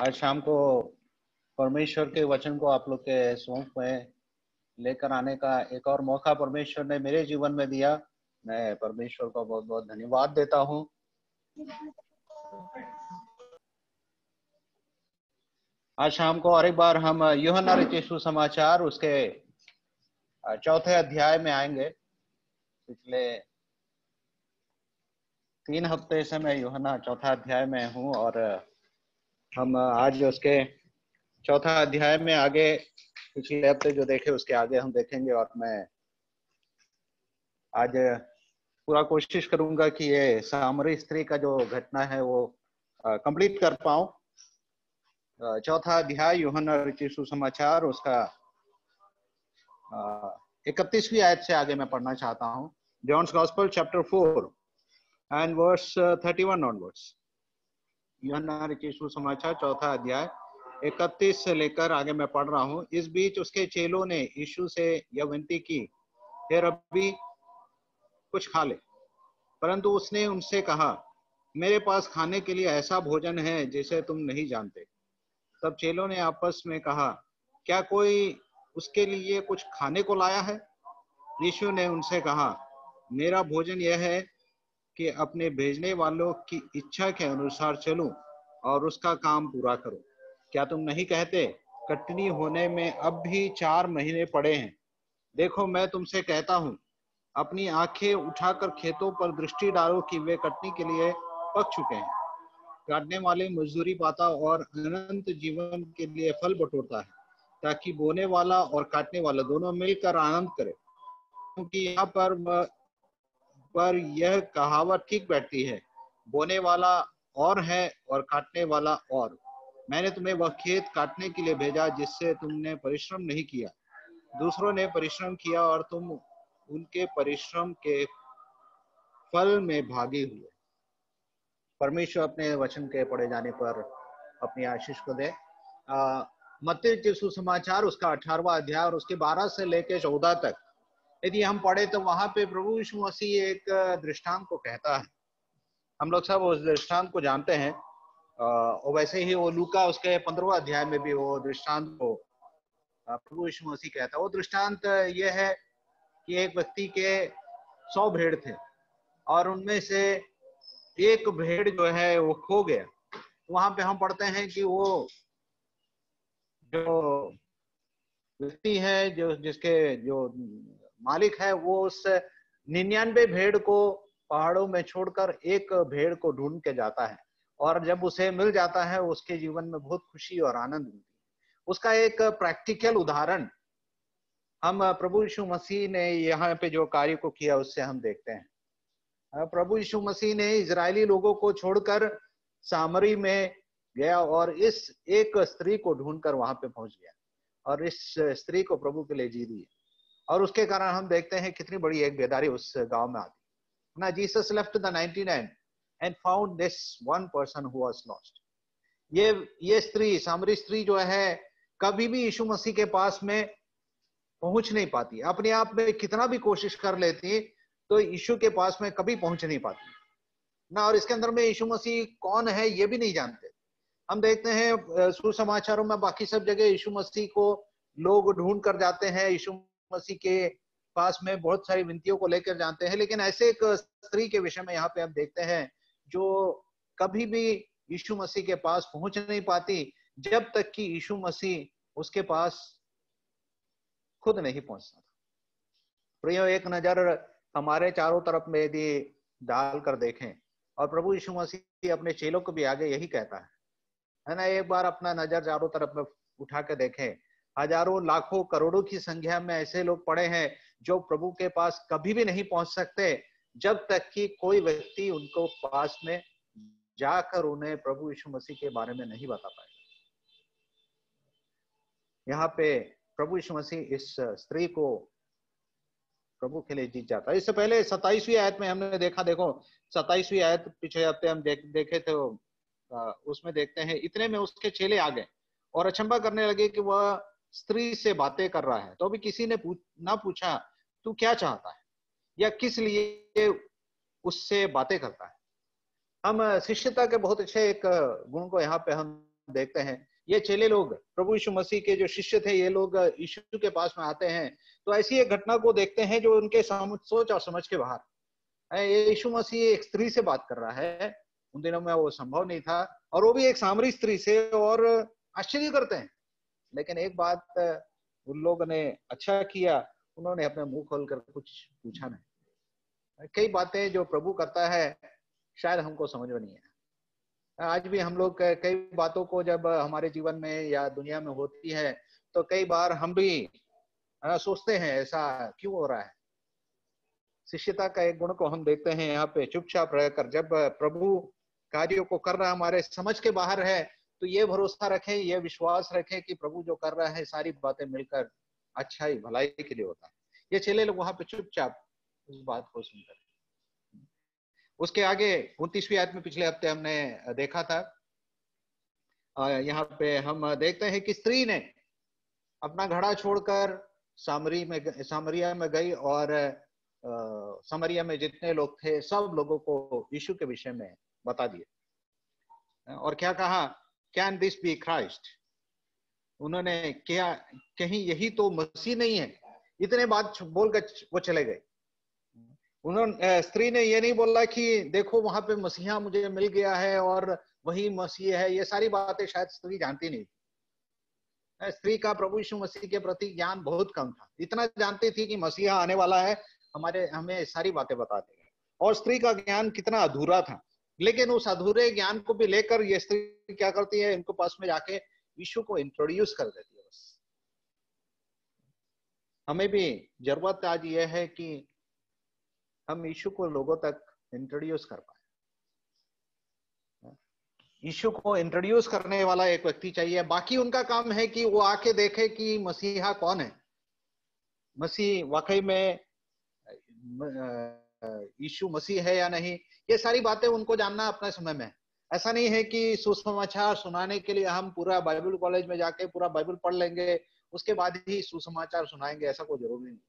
आज शाम को परमेश्वर के वचन को आप लोग के सम्मुख में लेकर आने का एक और मौका परमेश्वर ने मेरे जीवन में दिया। मैं परमेश्वर को बहुत बहुत धन्यवाद देता हूँ। आज शाम को और एक बार हम यूहन्ना रचित सुसमाचार उसके चौथे अध्याय में आएंगे। पिछले 3 हफ्ते से मैं यूहन्ना चौथा अध्याय में हूँ और हम आज उसके चौथा अध्याय में आगे पिछले हफ्ते जो देखे उसके आगे हम देखेंगे। और मैं आज पूरा कोशिश करूंगा कि ये सामरी स्त्री का जो घटना है वो कंप्लीट कर पाऊं। चौथा अध्याय यूहन्ना रचित सुसमाचार उसका 31वीं आयत से आगे मैं पढ़ना चाहता हूं। John's gospel chapter 4 and verse 31 onwards. यूहन्ना रचित सुसमाचार चौथा अध्याय 31 से लेकर आगे मैं पढ़ रहा हूं। इस बीच उसके चेलों ने यीशु से यह विनती की, हे रब्बी कुछ खा ले। परंतु उसने उनसे कहा, मेरे पास खाने के लिए ऐसा भोजन है जिसे तुम नहीं जानते। तब चेलों ने आपस में कहा, क्या कोई उसके लिए कुछ खाने को लाया है? यीशु ने उनसे कहा, मेरा भोजन यह है कि अपने भेजने वालों की इच्छा के अनुसार चलूं और उसका काम पूरा करूं। क्या तुम नहीं कहते, कटनी होने में अब भी 4 महीने पड़े हैं? देखो मैं तुमसे कहता हूं, अपनी आंखें उठाकर खेतों पर दृष्टि डालो कि वे कटनी के लिए पक चुके हैं। काटने वाले मजदूरी पाता और अनंत जीवन के लिए फल बटोरता है, ताकि बोने वाला और काटने वाला दोनों मिलकर आनंद करे। क्योंकि यहाँ पर यह कहावत ठीक बैठती है, बोने वाला और है और काटने वाला और। मैंने तुम्हें वह खेत काटने के लिए भेजा जिससे तुमने परिश्रम नहीं किया। दूसरों ने परिश्रम किया और तुम उनके परिश्रम के फल में भागी हुए। परमेश्वर अपने वचन के पढ़े जाने पर अपनी आशीष को दे। मत्ती के सुसमाचार उसका 18वां अध्याय और उसके 12 से लेकर 14 तक यदि हम पढ़े तो वहां पे प्रभु यीशु मसीह एक दृष्टांत को कहता है। हम लोग सब उस दृष्टांत को जानते हैं। और वैसे ही वो लूका उसके 15वां अध्याय में भी वो दृष्टांत को प्रभु यीशु मसीह कहता है। वो दृष्टांत ये है कि एक व्यक्ति के 100 भेड़ थे और उनमें से एक भेड़ जो है वो खो गया। वहां पे हम पढ़ते हैं कि वो जो व्यक्ति है जिसके जो मालिक है वो उस 99 भेड़ को पहाड़ों में छोड़कर एक भेड़ को ढूंढ के जाता है और जब उसे मिल जाता है उसके जीवन में बहुत खुशी और आनंद मिलती है। उसका एक प्रैक्टिकल उदाहरण हम प्रभु यीशु मसीह ने यहाँ पे जो कार्य को किया उससे हम देखते हैं। प्रभु यीशु मसीह ने इजरायली लोगों को छोड़कर सामरी में गया और इस एक स्त्री को ढूंढकर वहां पे पहुंच गया और इस स्त्री को प्रभु के लिए जी दी और उसके कारण हम देखते हैं कितनी बड़ी एक बेदारी उस गांव में आती ना। Jesus left the 99 and found this one person who was lost. ये स्त्री, सामरी स्त्री जो है, कभी भी यीशु मसीह के पास में पहुंच नहीं पाती। अपने आप में कितना भी कोशिश कर लेती तो यीशु के पास में कभी पहुंच नहीं पाती ना। और इसके अंदर में यीशु मसीह कौन है ये भी नहीं जानते। हम देखते हैं सुसमाचारों में बाकी सब जगह यीशु मसीह को लोग ढूंढ कर जाते हैं, यीशु मसीह के पास में बहुत सारी विनतियों को लेकर जाते हैं। लेकिन ऐसे एक स्त्री के विषय में यहाँ पे हम देखते हैं जो कभी भी यीशु मसीह के पास पहुंच नहीं पाती जब तक कि यीशु मसीह उसके पास खुद नहीं पहुंचता। प्रियो, एक नजर हमारे चारों तरफ में यदि डाल कर देखें और प्रभु यीशु मसीह अपने चेलों को भी आगे यही कहता है ना। एक बार अपना नजर चारों तरफ में उठा के देखें, हजारों लाखों करोड़ों की संख्या में ऐसे लोग पड़े हैं जो प्रभु के पास कभी भी नहीं पहुंच सकते जब तक कि कोई व्यक्ति उनको पास में जाकर उन्हें प्रभु यीशु मसीह के बारे में नहीं बता पाएगा। यहाँ पे प्रभु यीशु मसीह इस स्त्री को प्रभु के लिए जीत जाता है। इससे पहले 27वीं आयत में हमने देखा, देखो 27वीं आयत पिछले हफ्ते हम देखे थे, उसमें देखते हैं, इतने में उसके चेले आ गए और अचंभा करने लगे कि वह स्त्री से बातें कर रहा है। तो अभी किसी ने ना पूछा तू क्या चाहता है या किस लिए उससे बातें करता है। हम शिष्यता के बहुत अच्छे एक गुण को यहाँ पे हम देखते हैं ये चेले लोग, प्रभु यीशु मसीह के जो शिष्य थे, ये लोग यीशु के पास में आते हैं तो ऐसी एक घटना को देखते हैं जो उनके सोच और समझ के बाहर है। ये यीशु मसीह एक स्त्री से बात कर रहा है, उन दिनों में वो संभव नहीं था, और वो भी एक सामरी स्त्री से, और आश्चर्य करते हैं। लेकिन एक बात उन लोगों ने अच्छा किया, उन्होंने अपने मुंह खोलकर कुछ पूछा नहीं। कई बातें जो प्रभु करता है शायद हमको समझ में नहीं है। आज भी हम लोग कई बातों को जब हमारे जीवन में या दुनिया में होती है तो कई बार हम भी सोचते हैं ऐसा क्यों हो रहा है। शिष्यता का एक गुण को हम देखते हैं यहाँ पे, चुपचाप रहकर जब प्रभु कार्यों को कर रहा हमारे समझ के बाहर है तो ये भरोसा रखें, ये विश्वास रखें कि प्रभु जो कर रहा है सारी बातें मिलकर अच्छाई भलाई के लिए होता है। ये चेले लोग वहां पे चुपचाप उस बात को सुनकर, उसके आगे 29वीं आयत में पिछले हफ्ते हमने देखा था, यहाँ पे हम देखते हैं कि स्त्री ने अपना घड़ा छोड़कर सामरिया में गई और सामरिया में जितने लोग थे सब लोगों को यीशु के विषय में बता दिए। और क्या कहा, कैन दिस बी क्राइस्ट? उन्होंने क्या, कहीं यही तो मसीह नहीं है? इतने बात बोलकर वो चले गए। उन्होंने, स्त्री ने ये नहीं बोला कि देखो वहां पे मसीहा मुझे मिल गया है और वही मसीह है। ये सारी बातें शायद स्त्री जानती नहीं थी। स्त्री का प्रभु यीशु मसीह के प्रति ज्ञान बहुत कम था। इतना जानती थी कि मसीहा आने वाला है, हमें सारी बातें बता देगा। और स्त्री का ज्ञान कितना अधूरा था, लेकिन उस अधूरे ज्ञान को भी लेकर ये स्त्री क्या करती है, इनको पास में जाके यीशु को इंट्रोड्यूस कर देती है। बस हमें भी जरूरत आज ये है कि हम यीशु को लोगों तक इंट्रोड्यूस कर पाए। यीशु को इंट्रोड्यूस करने वाला एक व्यक्ति चाहिए। बाकी उनका काम है कि वो आके देखे कि मसीहा कौन है, मसीह वाकई में यीशु मसीह है या नहीं। ये सारी बातें उनको जानना अपने समय में। ऐसा नहीं है कि सुसमाचार सुनाने के लिए हम पूरा बाइबल कॉलेज में जाके पूरा बाइबल पढ़ लेंगे उसके बाद ही सुसमाचार सुनाएंगे, ऐसा कोई जरूरी नहीं।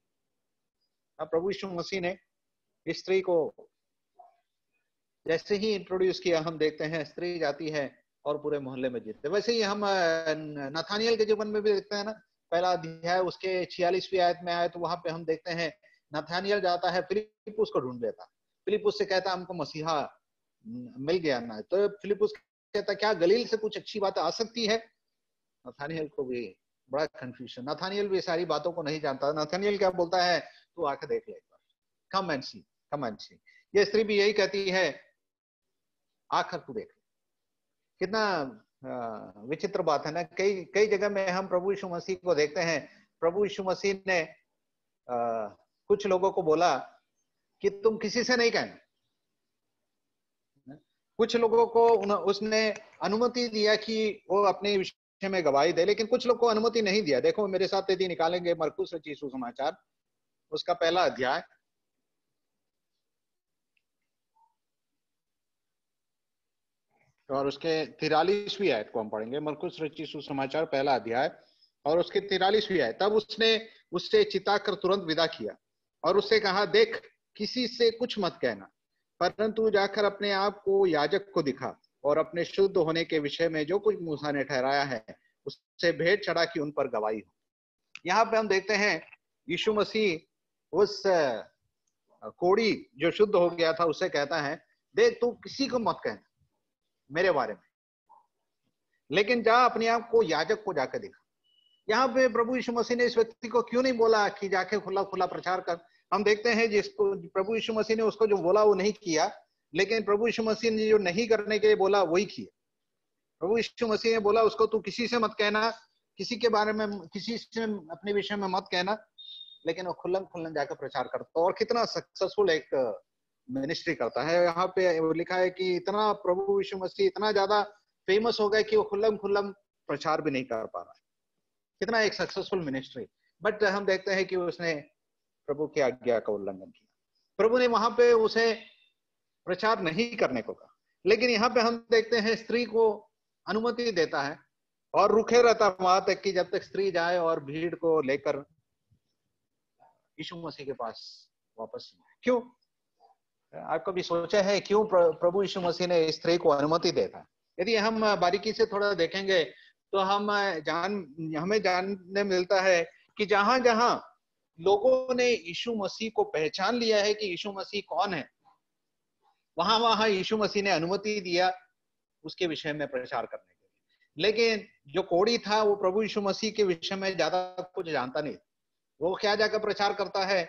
अब प्रभु यीशु मसीह ने स्त्री को जैसे ही इंट्रोड्यूस किया, हम देखते हैं स्त्री जाती है और पूरे मोहल्ले में जीतते। वैसे ही हम नथानियल के जीवन में भी देखते हैं ना, पहला अध्याय उसके 46वीं आयत में आए तो वहां पे हम देखते हैं नथानियल जाता है, फिलिप्पुस को ढूंढ लेता। फिलिप्पुस से कहता हमको मसीहा मिल गया ना, तो फिलिप्पुस कहता क्या गलील से कुछ अच्छी बात आ सकती है? नथानियल को भी बड़ा कंफ्यूजन। नथानियल भी सारी बातों को नहीं जानता। नथानियल क्या बोलता है, तू आके देख ले, come and C, come and सी। ये स्त्री भी यही कहती है, आकर तू देख ले। कितना विचित्र बात है ना। कई कई जगह में हम प्रभु यीशु मसीह को देखते हैं। प्रभु यीशु मसीह ने कुछ लोगों को बोला कि तुम किसी से नहीं कहना। कुछ लोगों को उसने अनुमति दिया कि वो अपने विषय में गवाही दे, लेकिन कुछ लोग को अनुमति नहीं दिया। देखो मेरे साथ यदि निकालेंगे मरकुस रचित सुसमाचार उसका पहला अध्याय और उसके 43वीं आयत को हम पढ़ेंगे। मरकुस रचित सुसमाचार पहला अध्याय और उसके 43वीं आयत। तब उसने उससे चिताकर तुरंत विदा किया और उससे कहा, देख किसी से कुछ मत कहना, परंतु जाकर अपने आप को याजक को दिखा और अपने शुद्ध होने के विषय में जो कुछ मूसा ने ठहराया है उससे भेंट चढ़ा कि उन पर गवाही हो। यहाँ पे हम देखते हैं यीशु मसीह उस कोढ़ी जो शुद्ध हो गया था उससे कहता है, देख तू किसी को मत कहना मेरे बारे में, लेकिन जा अपने आप को याजक को जाकर दिखा। यहाँ पे प्रभु यीशु मसीह ने इस व्यक्ति को क्यों नहीं बोला कि जाके खुला खुला प्रचार कर? हम देखते हैं जिसको प्रभु यीशु मसीह ने उसको जो बोला वो नहीं किया, लेकिन प्रभु यीशु मसीह ने जो नहीं करने के लिए बोला वही किया। प्रभु यीशु मसीह ने बोला उसको तू किसी से मत कहना, किसी के बारे में, किसी से अपने विषय में मत कहना, लेकिन वो खुल्लम खुल्लन जाकर प्रचार करता। और कितना सक्सेसफुल एक मिनिस्ट्री करता है। यहाँ पे लिखा है कि इतना प्रभु यीशु मसीह इतना ज्यादा फेमस हो गया कि वो खुल्लम खुल्लम प्रचार भी नहीं कर पा रहा है। कितना एक सक्सेसफुल मिनिस्ट्री। बट हम देखते हैं कि उसने प्रभु की आज्ञा का उल्लंघन किया। प्रभु ने वहां पे उसे प्रचार नहीं करने को कहा, लेकिन यहाँ पे हम देखते हैं स्त्री को अनुमति देता है और रुके रहता वहां तक कि जब तक स्त्री जाए और भीड़ को लेकर यीशु मसीह के पास वापस। क्यों? आप कभी सोचा है क्यों प्रभु यीशु मसीह ने स्त्री को अनुमति देता है? यदि हम बारीकी से थोड़ा देखेंगे तो हमें जानने मिलता है कि जहां जहां लोगों ने यीशु मसीह को पहचान लिया है कि यीशु मसीह कौन है, वहां वहां यीशु मसीह ने अनुमति दिया उसके विषय में प्रचार करने के लिए। लेकिन जो कोढ़ी था वो प्रभु यीशु मसीह के विषय में ज्यादा कुछ जानता नहीं। वो क्या जाकर प्रचार करता है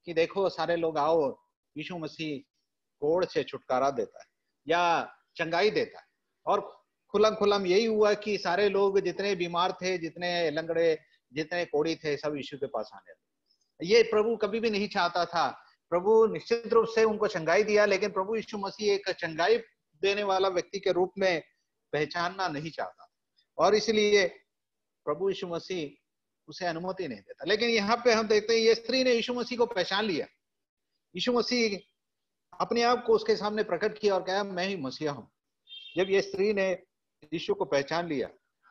कि देखो सारे लोग आओ, यीशु मसीह कोढ़ से छुटकारा देता है या चंगाई देता है। और खुलम खुलम यही हुआ कि सारे लोग जितने बीमार थे, जितने लंगड़े, जितने कोढ़ी थे, सब यीशु के पास आने लगे। ये प्रभु कभी भी नहीं चाहता था। प्रभु निश्चित रूप से उनको चंगाई दिया, लेकिन प्रभु यीशु मसीह एक चंगाई देने वाला व्यक्ति के रूप में पहचानना नहीं चाहता और इसलिए प्रभु यीशु मसीह उसे अनुमति नहीं देता। लेकिन यहाँ पे हम देखते हैं ये स्त्री ने यीशु मसीह को पहचान लिया। यीशु मसीह अपने आप को उसके सामने प्रकट किया और कहा मैं ही मसीहा हूं। जब ये स्त्री ने यीशु को पहचान लिया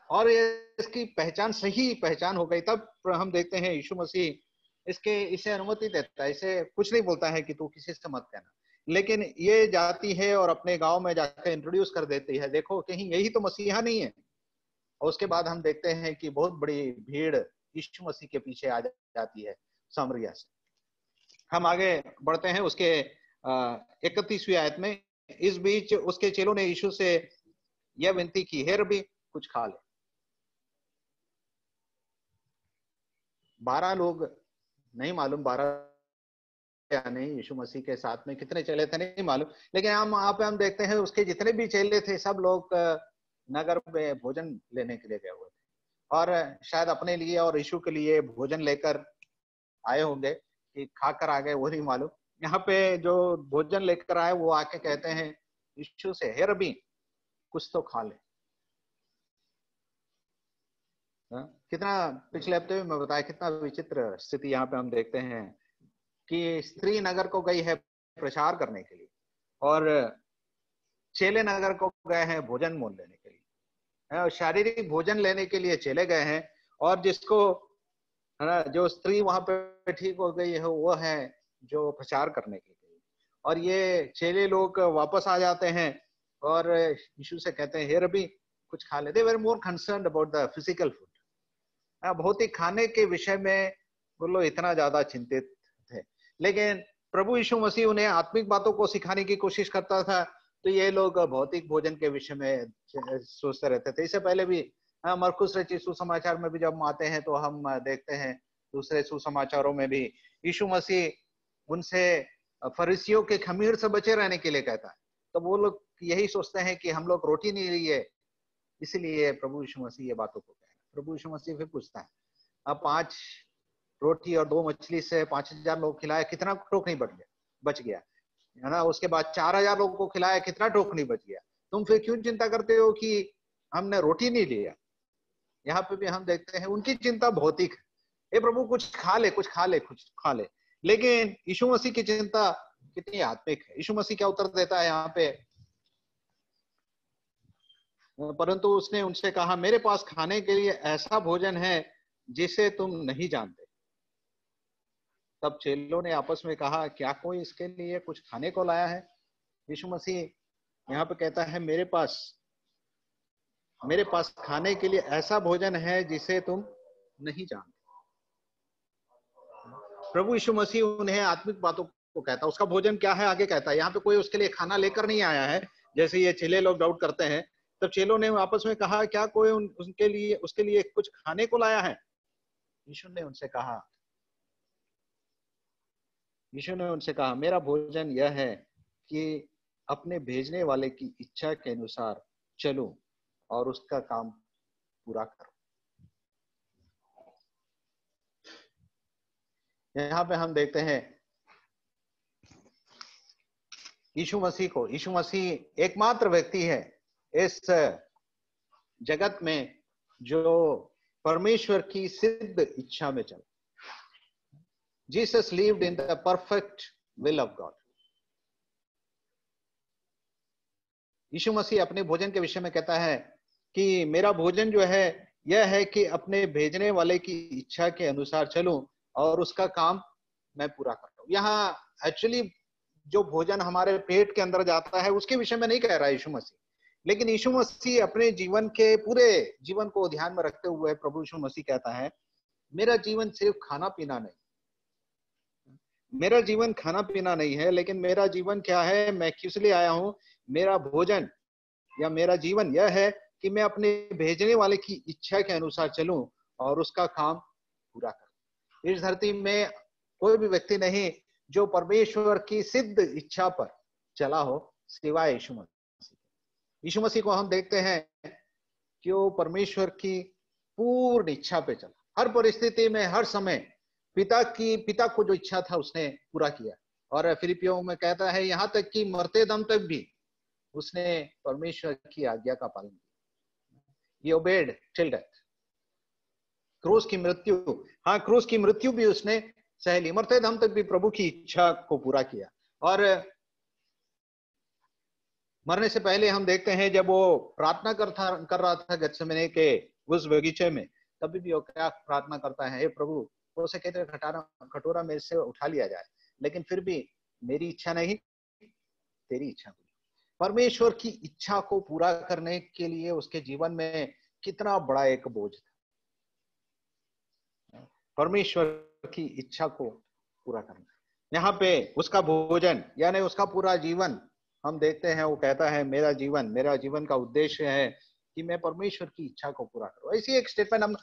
और इसकी पहचान सही पहचान हो गई, तब हम देखते हैं यीशु मसीह इसे अनुमति देता है। इसे कुछ नहीं बोलता है कि तू किसी से मत कहना, लेकिन ये जाती है और अपने गांव में जाकर इंट्रोड्यूस कर देती है, देखो कहीं यही तो मसीहा नहीं है। और उसके बाद हम देखते हैं कि बहुत बड़ी भीड़ यीशु मसीह के पीछे आ जाती है सामरिया से। हम आगे बढ़ते हैं उसके 31वीं आयत में। इस बीच उसके चेलों ने यीशु से यह विनती की, हे रब्बी कुछ खा ले। 12 लोग, नहीं मालूम 12 या नहीं, यीशु मसीह के साथ में कितने चेले थे नहीं मालूम, लेकिन हम देखते हैं उसके जितने भी चेले थे सब लोग नगर में भोजन लेने के लिए गए हुए थे और शायद अपने लिए और यीशु के लिए भोजन लेकर आए होंगे कि खाकर आ गए, वो नहीं मालूम। यहाँ पे जो भोजन लेकर आए वो आके कहते हैं यीशु से, हे रब्बी कुछ तो खा ले। कितना पिछले हफ्ते में मैं बताया कितना विचित्र स्थिति यहाँ पे हम देखते हैं कि स्त्री नगर को गई है प्रचार करने के लिए और चेले नगर को गए हैं भोजन मोल लेने के लिए, शारीरिक भोजन लेने के लिए चले गए हैं। और जिसको जो स्त्री वहां पे ठीक हो गई है वो है जो प्रचार करने के लिए। और ये चेले लोग वापस आ जाते हैं और यीशु से कहते हैं, हे रब्बी कुछ खा ले। They were more concerned about the physical food. भौतिक खाने के विषय में वो लोग इतना ज्यादा चिंतित थे, लेकिन प्रभु यीशु मसीह उन्हें आत्मिक बातों को सिखाने की कोशिश करता था, तो ये लोग भौतिक भोजन के विषय में सोचते रहते थे। इससे पहले भी मरकुस रचित सुसमाचार में भी जब हम आते हैं तो हम देखते हैं दूसरे सुसमाचारों में भी यीशु मसीह उनसे फरीसियों के खमीर से बचे रहने के लिए कहता है। तो वो लोग यही सोचते हैं कि हम लोग रोटी नहीं लिए, इसलिए प्रभु यीशु मसीह ये बातों को कहता है। प्रभु यीशु मसीह फिर पूछता है, अब 5 रोटी और 2 मछली से 5000 लोग खिलाए, कितना टोकरी बच गया है ना। उसके बाद 4000 लोगों को खिलाया, कितना टोकरी बच गया। तुम फिर क्यों चिंता करते हो कि हमने रोटी नहीं लिया। यहाँ पे भी हम देखते हैं उनकी चिंता भौतिक है, हे प्रभु कुछ खा ले कुछ खा ले कुछ खा ले। लेकिन यीशु मसीह की चिंता कितनी आत्मिक है। यीशु मसीह क्या उत्तर देता है यहाँ पे, परंतु उसने उनसे कहा, मेरे पास खाने के लिए ऐसा भोजन है जिसे तुम नहीं जानते। तब चेलों ने आपस में कहा, क्या कोई इसके लिए कुछ खाने को लाया है। यीशु मसीह यहाँ पे कहता है, मेरे पास खाने के लिए ऐसा भोजन है जिसे तुम नहीं जानते। प्रभु यीशु मसीह उन्हें आत्मिक बातों को कहता है। उसका भोजन क्या है आगे कहता है। यहाँ पे कोई उसके लिए खाना लेकर नहीं आया है जैसे ये चेले लोग डाउट करते हैं। तब चेलों ने आपस में कहा, क्या कोई उसके लिए कुछ खाने को लाया है। यीशु ने उनसे कहा, मेरा भोजन यह है कि अपने भेजने वाले की इच्छा के अनुसार चलूं और उसका काम पूरा करो। यहाँ पे हम देखते हैं यीशु मसीह एकमात्र व्यक्ति है इस जगत में जो परमेश्वर की सिद्ध इच्छा में चला। Jesus lived in the perfect will of God. यीशु मसीह अपने भोजन के विषय में कहता है कि मेरा भोजन जो है यह है कि अपने भेजने वाले की इच्छा के अनुसार चलूं और उसका काम मैं पूरा करता हूं। यहाँ एक्चुअली जो भोजन हमारे पेट के अंदर जाता है उसके विषय में नहीं कह रहा है यीशु मसीह। लेकिन यीशु मसीह अपने जीवन के पूरे जीवन को ध्यान में रखते हुए प्रभु यीशु मसीह कहता है, मेरा जीवन सिर्फ खाना पीना नहीं, मेरा जीवन खाना पीना नहीं है, लेकिन मेरा जीवन क्या है, मैं किस लिए आया हूं, मेरा भोजन या मेरा जीवन यह है कि मैं अपने भेजने वाले की इच्छा के अनुसार चलूं और उसका काम पूरा करूं। इस धरती में कोई भी व्यक्ति नहीं जो परमेश्वर की सिद्ध इच्छा पर चला हो सिवाय यीशु मसीह। यीशु मसीह को हम देखते हैं कि वो परमेश्वर की पूर्ण इच्छा पे चला, हर परिस्थिति में, हर समय पिता को जो इच्छा था उसने पूरा किया। और फिलिपियों में कहता है यहाँ तक कि मरते दम तक भी उसने परमेश्वर की आज्ञा का पालन किया। He obeyed till death। क्रूस की मृत्यु, हाँ क्रूस की मृत्यु भी उसने सह ली, मरते दम तक भी प्रभु की इच्छा को पूरा किया। और मरने से पहले हम देखते हैं जब वो प्रार्थना कर रहा था गत्सेमने के उस बगीचे में, तभी भी वो क्या प्रार्थना करता है, हे प्रभु हो सके तो कटोरा मेरे से उठा लिया जाए, लेकिन फिर भी मेरी इच्छा नहीं तेरी इच्छा हुई। परमेश्वर की इच्छा को पूरा करने के लिए उसके जीवन में कितना बड़ा एक बोझ था, परमेश्वर की इच्छा को पूरा करना। यहाँ पे उसका भोजन यानी उसका पूरा जीवन हम देखते हैं, वो कहता है मेरा जीवन का उद्देश्य है कि मैं परमेश्वर की इच्छा को पूरा करूं। ऐसी एक स्टेटमेंट हम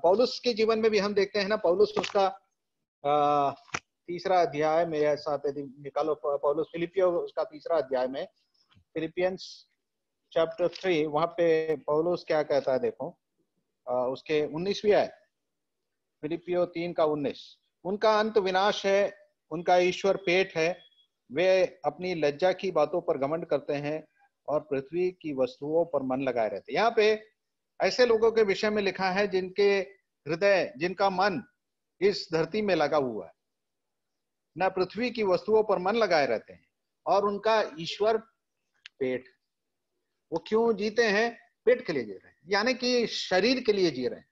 पौलुस के जीवन में भी हम देखते हैं ना। पौलुस उसका तीसरा अध्याय मेरे साथ निकालो, पौलुस फिलिपियो उसका तीसरा अध्याय में, फिलिपियंस चैप्टर 3, वहां पे पौलुस क्या कहता है देखो, उसके 19वीं आयत, फिलिपियो 3 का 19, उनका अंत विनाश है, उनका ईश्वर पेट है, वे अपनी लज्जा की बातों पर घमंड करते हैं और पृथ्वी की वस्तुओं पर मन लगाए रहते। यहाँ पे ऐसे लोगों के विषय में लिखा है जिनके हृदय, जिनका मन इस धरती में लगा हुआ है, ना पृथ्वी की वस्तुओं पर मन लगाए रहते हैं, और उनका ईश्वर पेट। वो क्यों जीते हैं? पेट के लिए जी रहे हैं, यानी कि शरीर के लिए जी रहे हैं।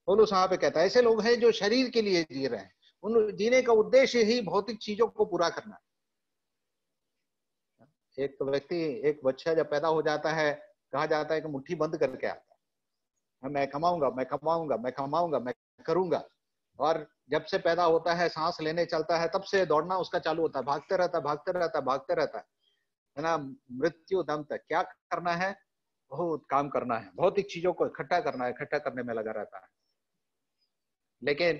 पौलुस यहाँ पे कहता है ऐसे लोग हैं जो शरीर के लिए जी रहे हैं, उन जीने का उद्देश्य ही भौतिक चीजों को पूरा करना है। एक व्यक्ति, एक बच्चा जब पैदा हो जाता है, कहा जाता है कि मुट्ठी बंद करके आता है, मैं कमाऊंगा, मैं कमाऊंगा, मैं कमाऊंगा, मैं करूंगा। और जब से पैदा होता है, सांस लेने चलता है, तब से दौड़ना उसका चालू होता है, भागते रहता है, भागते रहता है, भागते रहता है ना, मृत्यु दम तक। क्या करना है? बहुत काम करना है, भौतिक चीजों को इकट्ठा करना है, इकट्ठा करने में लगा रहता है। लेकिन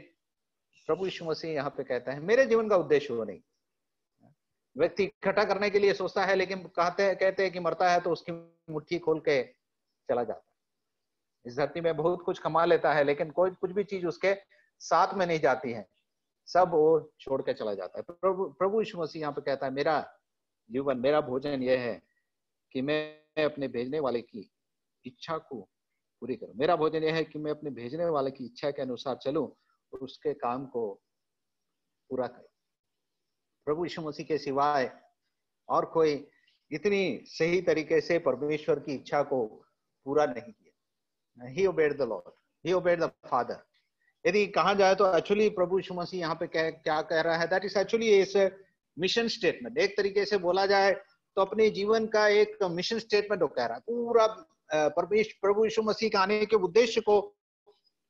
प्रभु यीशु मसीह यहाँ पे कहता है मेरे जीवन का उद्देश्य वो नहीं। व्यक्ति इकट्ठा करने के लिए सोचता है, लेकिन कहते हैं कि मरता है तो उसकी मुट्ठी खोल के चला जाता है। इस धरती में बहुत कुछ कमा लेता है, लेकिन कोई कुछ भी चीज उसके साथ में नहीं जाती है, सब वो छोड़ के चला जाता है। प्रभु यीशु मसीह यहाँ पे कहता है मेरा जीवन, मेरा भोजन यह है कि मैं अपने भेजने वाले की इच्छा को पूरी करूं। मेरा भोजन यह है कि मैं अपने भेजने वाले की इच्छा के अनुसार चलूं और उसके काम को पूरा करूं। प्रभु यीशु मसीह के सिवाय और कोई इतनी सही तरीके से परमेश्वर की इच्छा को पूरा नहीं किया। He obeyed the Lord, he obeyed the Father। यदि कहा जाए तो एक्चुअली प्रभु यीशु मसीह यहाँ पे क्या कह रहा है, दैट इज एक्चुअली इस मिशन स्टेटमेंट। एक तरीके से बोला जाए तो अपने जीवन का एक मिशन स्टेटमेंट वो कह रहा है। पूरा प्रभु यीशु मसीह के आने के उद्देश्य को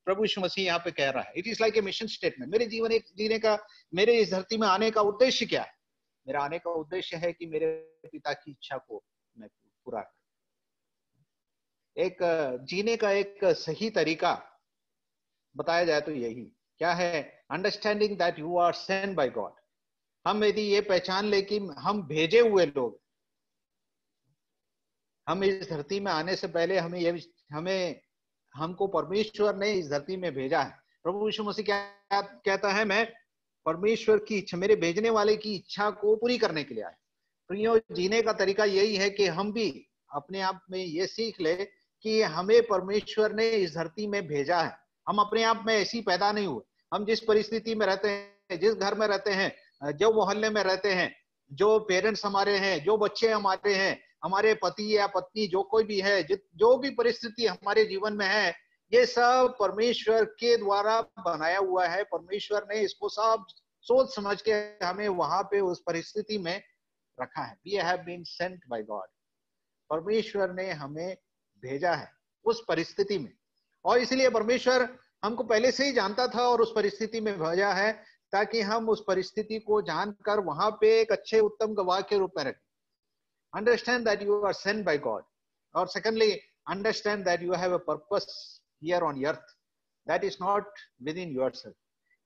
प्रभु यीशु मसीह यहाँ पे कह रहा है। It is like a mission statement. मेरे जीवन एक जीने का, मेरे इस धरती में आने का उद्देश्य क्या है? मेरा आने का उद्देश्य है कि मेरे पिता की इच्छा को मैं पूरा करूं। एक जीने का एक सही तरीका बताया जाए तो यही क्या है, understanding that you are sent by God. हम यदि ये पहचान ले कि हम भेजे हुए लोग, हम इस धरती में आने से पहले हमको परमेश्वर ने इस धरती में भेजा है। प्रभु यीशु मसीह क्या कहता है, मैं परमेश्वर की इच्छा, मेरे भेजने वाले की इच्छा को पूरी करने के लिए आया। तो ये जीने का तरीका यही है कि हम भी अपने आप में ये सीख ले कि हमें परमेश्वर ने इस धरती में भेजा है। हम अपने आप में ऐसी पैदा नहीं हुए। हम जिस परिस्थिति में रहते हैं, जिस घर में रहते हैं, जो मोहल्ले में रहते हैं, जो पेरेंट्स हमारे हैं, जो बच्चे हमारे हैं, हमारे पति या पत्नी, जो कोई भी है, जो भी परिस्थिति हमारे जीवन में है, ये सब परमेश्वर के द्वारा बनाया हुआ है। परमेश्वर ने इसको सब सोच समझ के हमें वहां पे उस परिस्थिति में रखा है। We have been sent by God। परमेश्वर ने हमें भेजा है उस परिस्थिति में, और इसलिए परमेश्वर हमको पहले से ही जानता था और उस परिस्थिति में भेजा है ताकि हम उस परिस्थिति को जानकर वहां पे एक अच्छे उत्तम गवाह के रूप में रखें. Understand that you are sent by God. Or secondly, understand that you have a purpose here on earth that is not within yourself.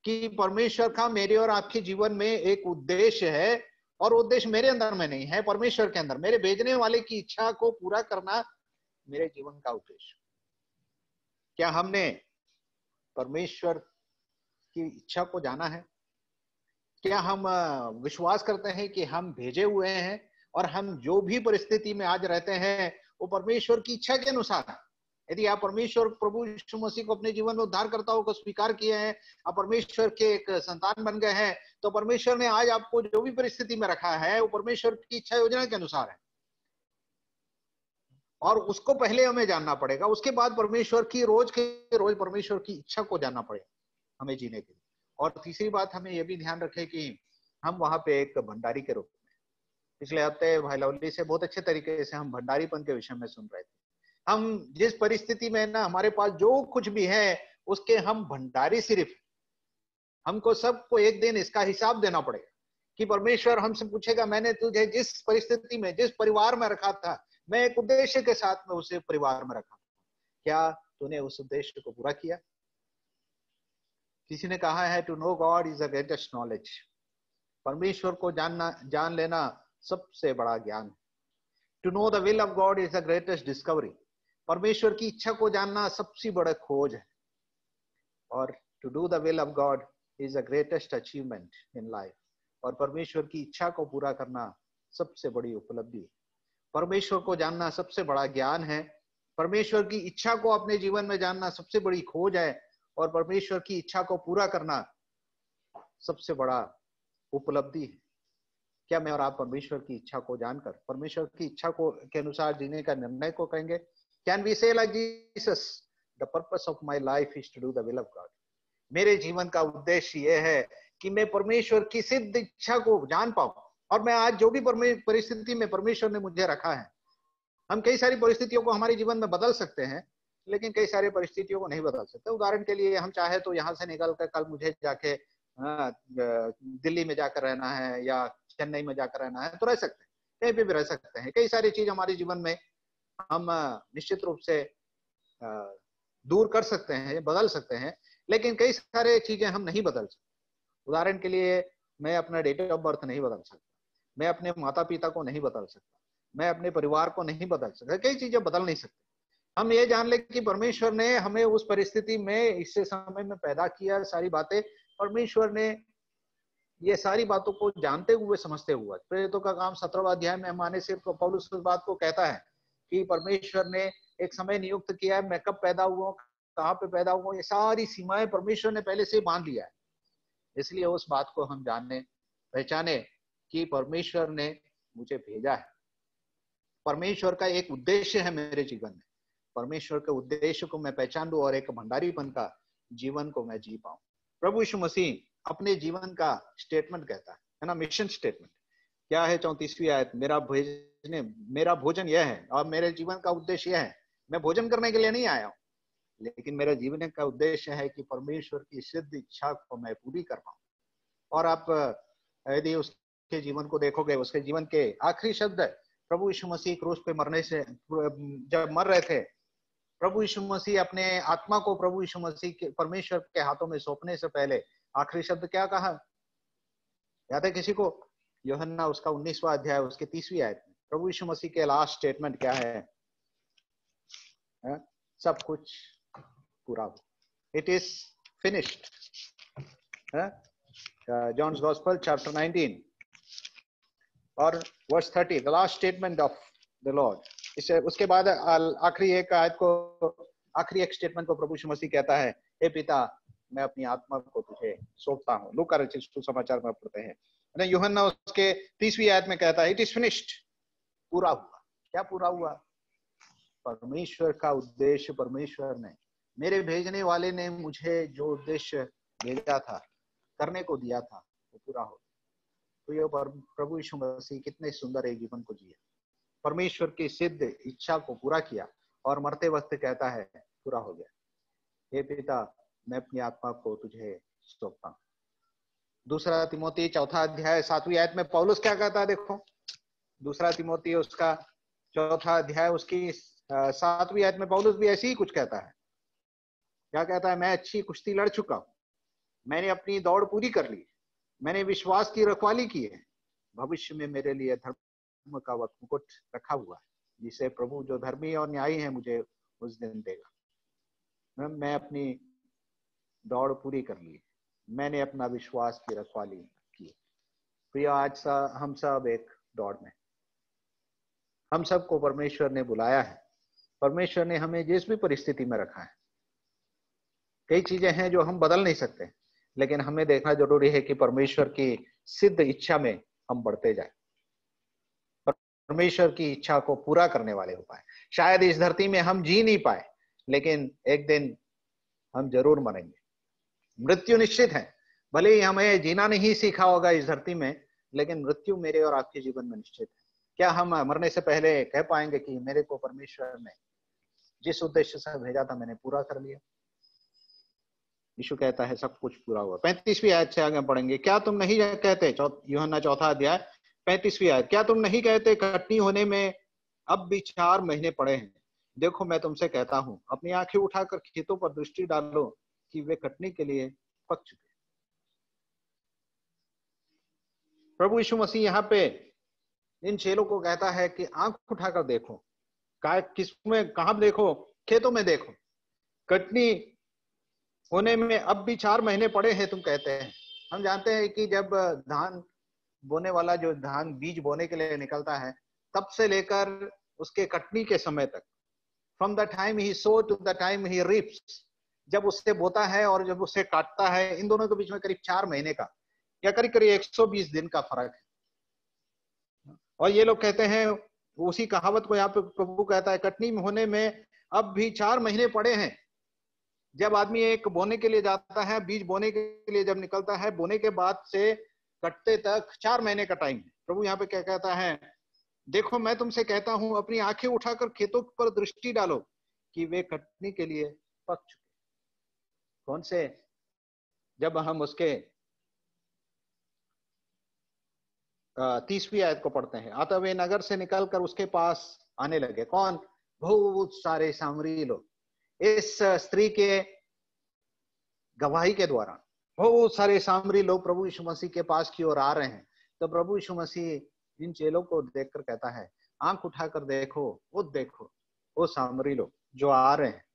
कि परमेश्वर का मेरे और आपके जीवन में एक उद्देश्य है, और उद्देश्य मेरे अंदर में नहीं है, परमेश्वर के अंदर. मेरे भेजने वाले की इच्छा को पूरा करना मेरे जीवन का उद्देश्य. क्या हमने परमेश्वर की इच्छा को जाना है? क्या हम विश्वास करते हैं कि हम भेजे हुए हैं और हम जो भी परिस्थिति में आज रहते हैं वो परमेश्वर की इच्छा के अनुसार है? यदि आप परमेश्वर प्रभु यीशु मसीह को अपने जीवन में उद्धारकर्ता को स्वीकार किए हैं, आप परमेश्वर के एक संतान बन गए हैं, तो परमेश्वर ने आज आपको जो भी परिस्थिति में रखा है वो परमेश्वर की इच्छा योजना के अनुसार है, और उसको पहले हमें जानना पड़ेगा. उसके बाद परमेश्वर की रोज के रोज परमेश्वर की इच्छा को जानना पड़ेगा हमें जीने के लिए. और तीसरी बात, हमें यह भी ध्यान रखें कि हम वहां पे एक भंडारी के रूप में, पिछले हफ्ते भाई लवली से बहुत अच्छे तरीके से हम भंडारीपन के विषय में सुन रहे थे. हम जिस परिस्थिति में ना हमारे पास जो कुछ भी है उसके हम भंडारी सिर्फ, हमको सबको एक दिन इसका हिसाब देना पड़ेगा कि परमेश्वर हमसे पूछेगा, मैंने तुझे जिस परिस्थिति में जिस परिवार में रखा था, मैं एक उद्देश्य के साथ में उसे परिवार में रखा था, क्या तूने उस उद्देश्य को पूरा किया? किसी ने कहा है to know God is the greatest knowledge. परमेश्वर को जान लेना सबसे बड़ा ज्ञान है. To know the will of God is the greatest discovery. परमेश्वर की इच्छा को जानना सबसे बड़ा खोज है. और to do the will of God is the greatest achievement in life. और परमेश्वर की इच्छा को पूरा करना सबसे बड़ी उपलब्धि है. परमेश्वर को जानना सबसे बड़ा ज्ञान है. परमेश्वर की इच्छा को अपने जीवन में जानना सबसे बड़ी खोज है. और परमेश्वर की इच्छा को पूरा करना सबसे बड़ा उपलब्धि है. क्या मैं और आप परमेश्वर की इच्छा को जानकर परमेश्वर की इच्छा को के अनुसार जीने का निर्णय को करेंगे? Can we say like Jesus, the purpose of my life is to do the will of God. मेरे जीवन का उद्देश्य यह है कि मैं परमेश्वर की सिद्ध इच्छा को जान पाऊं, और मैं आज जो भी परिस्थिति में परमेश्वर ने मुझे रखा है. हम कई सारी परिस्थितियों को हमारे जीवन में बदल सकते हैं, लेकिन कई सारी परिस्थितियों को नहीं बदल सकते. उदाहरण के लिए, हम चाहे तो यहाँ से निकल कर कल मुझे जाके दिल्ली में जाकर रहना है या चेन्नई में जाकर रहना है, तो रह सकते हैं, कहीं पे भी रह सकते हैं. कई सारी चीज हमारे जीवन में हम निश्चित रूप से दूर कर सकते हैं, बदल सकते हैं, लेकिन कई सारे चीजें हम नहीं बदल सकते. उदाहरण के लिए, मैं अपना डेट ऑफ बर्थ नहीं बदल सकता, मैं अपने माता पिता को नहीं बदल सकता, मैं अपने परिवार को नहीं बदल सकता, कई चीजें बदल नहीं सकते. हम ये जान ले कि परमेश्वर ने हमें उस परिस्थिति में इससे समय में पैदा किया. सारी बातें परमेश्वर ने, ये सारी बातों को जानते हुए समझते हुए, प्रेरितों का काम 17वां अध्याय में हम आने से पौलुस इस बात को कहता है कि परमेश्वर ने एक समय नियुक्त किया है, मैं कब पैदा हुआ, कहाँ पे पैदा हुआ, ये सारी सीमाएं परमेश्वर ने पहले से बांध लिया है. इसलिए उस बात को हम जाने पहचाने कि परमेश्वर ने मुझे भेजा है. परमेश्वर का एक उद्देश्य है मेरे जीवन में. परमेश्वर के उद्देश्य को मैं पहचान लूं और एक भंडारीपन का जीवन को मैं जी पाऊं. प्रभु यीशु मसीह अपने जीवन का स्टेटमेंट कहता है ना, मिशन स्टेटमेंट क्या है? 34वीं आयत, मेरा भोजन यह है और मेरे जीवन का उद्देश्य यह है. मैं भोजन करने के लिए नहीं आया हूं, लेकिन मेरे जीवन का उद्देश्य है कि परमेश्वर की सिद्ध इच्छा को मैं पूरी कर पाऊं. और आप यदि उसके जीवन को देखोगे, उसके जीवन के आखिरी शब्द प्रभु यीशु मसीह क्रूस पे मरने से, जब मर रहे थे, प्रभु यीशु मसीह अपने आत्मा को प्रभु यीशु मसीह के परमेश्वर के हाथों में सौंपने से पहले आखिरी शब्द क्या कहा? याद है किसी को? यूहन्ना उसका 19वां अध्याय उसके 30वीं आयत में प्रभु यीशु मसीह के लास्ट स्टेटमेंट क्या है? सब कुछ पूरा हो. It is finished. John's gospel chapter 19 और verse 30, the last statement of the Lord. इससे उसके बाद आखिरी एक आयत को, आखिरी एक स्टेटमेंट को प्रभु यीशु मसीह कहता है, हे पिता, मैं अपनी आत्मा को तुझे सौंपता हूँ. लूका रचित सुसमाचार में पढ़ते हैं. यूहन्ना उसके 30वीं आयत में कहता है, इट इज फिनिश्ड, पूरा हुआ. क्या पूरा हुआ? परमेश्वर का उद्देश्य, परमेश्वर ने, मेरे भेजने वाले ने मुझे जो उद्देश्य भेजा था, करने को दिया था, वो पूरा हो. तो ये प्रभु यीशु मसीह कितने सुंदर एक जीवन को जिए. परमेश्वर की सिद्ध इच्छा को पूरा किया और मरते वक्त कहता है पूरा हो गया। हे पिता, मैं अपनी आत्मा को तुझे सौंपता हूं। दूसरा तिमोथी 4 अध्याय 7वीं आयत में पौलुस क्या कहता है, देखो दूसरा तिमोथी उसका 4 अध्याय उसकी 7वीं आयत में पौलुस भी ऐसे ही कुछ कहता है। क्या कहता है? मैं अच्छी कुश्ती लड़ चुका हूं, मैंने अपनी दौड़ पूरी कर ली, मैंने विश्वास की रखवाली की है, भविष्य में मेरे लिए धर्म का मुकुट रखा हुआ है, जिसे प्रभु जो धर्मी और न्यायी है मुझे उस दिन देगा। मैं अपनी दौड़ पूरी कर ली, मैंने अपना विश्वास की रखवाली की। प्रिय, आज हम सब एक दौड़ में, हम सबको परमेश्वर ने बुलाया है, परमेश्वर ने हमें जिस भी परिस्थिति में रखा है। कई चीजें हैं जो हम बदल नहीं सकते, लेकिन हमें देखना जरूरी है कि परमेश्वर की सिद्ध इच्छा में हम बढ़ते जाए, परमेश्वर की इच्छा को पूरा करने वाले हो पाए। शायद इस धरती में हम जी नहीं पाए, लेकिन एक दिन हम जरूर मरेंगे। मृत्यु निश्चित है, भले ही हमें जीना नहीं सीखा होगा इस धरती में, लेकिन मृत्यु मेरे और आपके जीवन में निश्चित है। क्या हम मरने से पहले कह पाएंगे कि मेरे को परमेश्वर ने जिस उद्देश्य से भेजा था मैंने पूरा कर लिया? यीशु कहता है सब कुछ पूरा हुआ। 35वीं आयत से आगे पढ़ेंगे। क्या तुम नहीं कहते, यूहन्ना 4 अध्याय 35वीं आयत, क्या तुम नहीं कहते कटनी होने में अब भी 4 महीने पड़े हैं? देखो मैं तुमसे कहता हूं, अपनी आंखें उठाकर खेतों पर दृष्टि डालो कि वे कटनी के लिए पक चुके। प्रभु यीशु मसीह यहाँ पे इन चेलों को कहता है कि आंख उठाकर देखो। किसमें? कहां देखो? खेतों में देखो। कटनी होने में अब भी 4 महीने पड़े हैं तुम कहते हैं। हम जानते हैं कि जब धान बोने वाला, जो धान बीज बोने के लिए निकलता है, तब से लेकर उसके कटनी के समय तक, from the time he sow to the time he reaps, जब उससे बोता है और जब उससे काटता है, इन दोनों के बीच में करीब 4 महीने का या करीब करीब 120 दिन का फर्क है। और ये लोग कहते हैं, उसी कहावत को यहाँ पे प्रभु कहता है, कटनी होने में अब भी 4 महीने पड़े हैं। जब आदमी एक बोने के लिए जाता है, बीज बोने के लिए जब निकलता है, बोने के बाद से कटते तक 4 महीने का टाइम है। प्रभु यहाँ पे क्या कहता है? देखो मैं तुमसे कहता हूं, अपनी आंखें उठाकर खेतों पर दृष्टि डालो कि वे कटनी के लिए पक चुके। कौन से? जब हम उसके 30वीं आयत को पढ़ते हैं, अतः वे नगर से निकलकर उसके पास आने लगे। कौन? बहुत सारे सामरी लोग। इस स्त्री के गवाही के द्वारा बहुत सारे सामरी लोग प्रभु यीशु मसीह के पास की ओर आ रहे हैं। तो प्रभु यीशु मसीह इन चेलों को देखकर कहता है, आंख उठाकर देखो, वो सामरी लोग जो आ रहे हैं।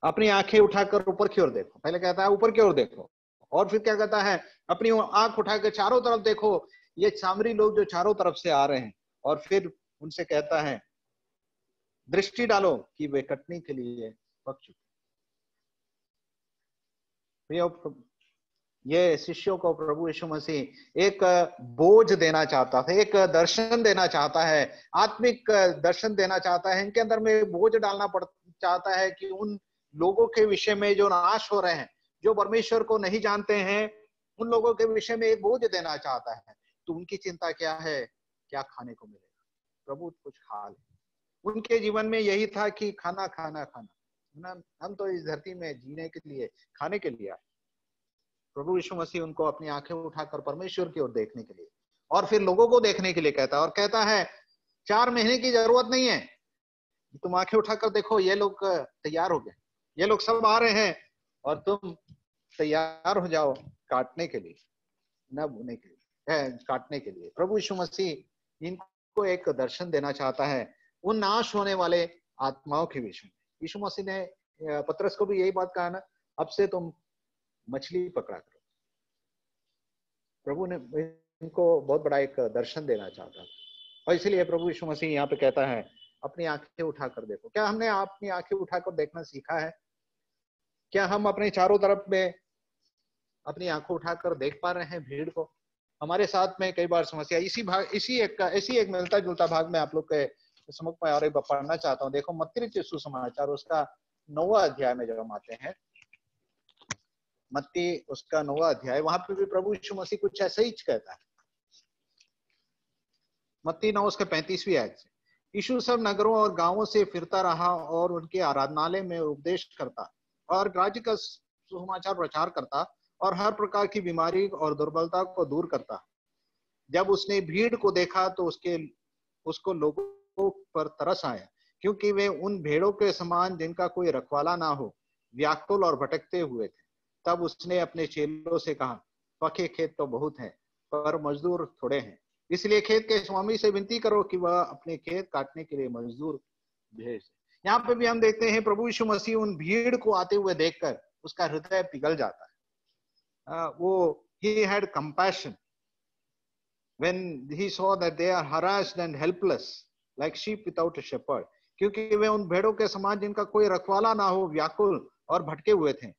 अपनी आंखें उठाकर ऊपर की ओर देखो। पहले कहता है ऊपर की ओर देखो, और फिर क्या कहता है? अपनी आंख उठाकर चारों तरफ देखो, ये सामरी लोग जो चारों तरफ से आ रहे हैं। और फिर उनसे कहता है, दृष्टि डालो कि वे कटनी के लिए पक चुके। ये शिष्यों को प्रभु यीशु मसीह एक बोझ देना चाहता था, एक दर्शन देना चाहता है, आत्मिक दर्शन देना चाहता है। इनके अंदर में बोझ डालना चाहता है कि उन लोगों के विषय में जो नाश हो रहे हैं, जो परमेश्वर को नहीं जानते हैं, उन लोगों के विषय में एक बोझ देना चाहता है। तो उनकी चिंता क्या है? क्या खाने को मिलेगा? प्रभु कुछ हाल है। उनके जीवन में यही था कि खाना खाना खाना। हम तो इस धरती में जीने के लिए, खाने के लिए आए। प्रभु यीशु मसीह उनको अपनी आंखें उठाकर परमेश्वर की ओर देखने के लिए और फिर लोगों को देखने के लिए कहता है, और कहता है 4 महीने की जरूरत नहीं है, तुम आंखें उठाकर देखो, ये लोग तैयार हो गए, ये लोग सब आ रहे हैं, और तुम तैयार हो जाओ काटने के लिए, न बोने के लिए, काटने के लिए। प्रभु यीशु मसीह इनको एक दर्शन देना चाहता है उन नाश होने वाले आत्माओं के विषय में। यीशु मसीह ने पतरस को भी यही बात कहा ना, अब से तुम मछली पकड़ा करो। प्रभु ने इनको बहुत बड़ा एक दर्शन देना चाहता था, और इसलिए प्रभु यीशु मसीह यहाँ पे कहता है, अपनी आंखें उठाकर देखो। क्या हमने अपनी आंखें उठाकर देखना सीखा है? क्या हम अपने चारों तरफ में अपनी आंखों उठाकर देख पा रहे हैं भीड़ को? हमारे साथ में कई बार समस्या इसी एक मिलता जुलता भाग में आप लोग के समझ में और पढ़ना चाहता हूँ। देखो मत्ती रचित सुसमाचार उसका 9वां अध्याय में जब हम आते हैं, मत्ती उसका 9वां अध्याय, वहां पे भी प्रभु यीशु मसीह कुछ ऐसा ही कहता है। मत्ती 9 उसके 35वीं आयत से। यीशु सब नगरों और गांवों से फिरता रहा और उनके आराधनालय में उपदेश करता और राज्य का सुसमाचार प्रचार करता और हर प्रकार की बीमारी और दुर्बलता को दूर करता। जब उसने भीड़ को देखा तो उसको लोगों पर तरस आया, क्योंकि वे उन भेड़ों के समान जिनका कोई रखवाला ना हो, व्याकुल और भटकते हुए थे। तब उसने अपने चेलों से कहा, पके खेत तो बहुत हैं, पर मजदूर थोड़े हैं। इसलिए खेत के स्वामी से विनती करो कि वह अपने खेत काटने के लिए मजदूर भेज। यहाँ पे भी हम देखते हैं प्रभु यीशु मसीह उन भीड़ को आते हुए देखकर उसका हृदय पिघल जाता है। वो he had compassion when he saw that they are harassed and helpless like sheep without a shepherd, क्योंकि वे उन भेड़ों के समान जिनका कोई रखवाला ना हो, व्याकुल और भटके हुए थे।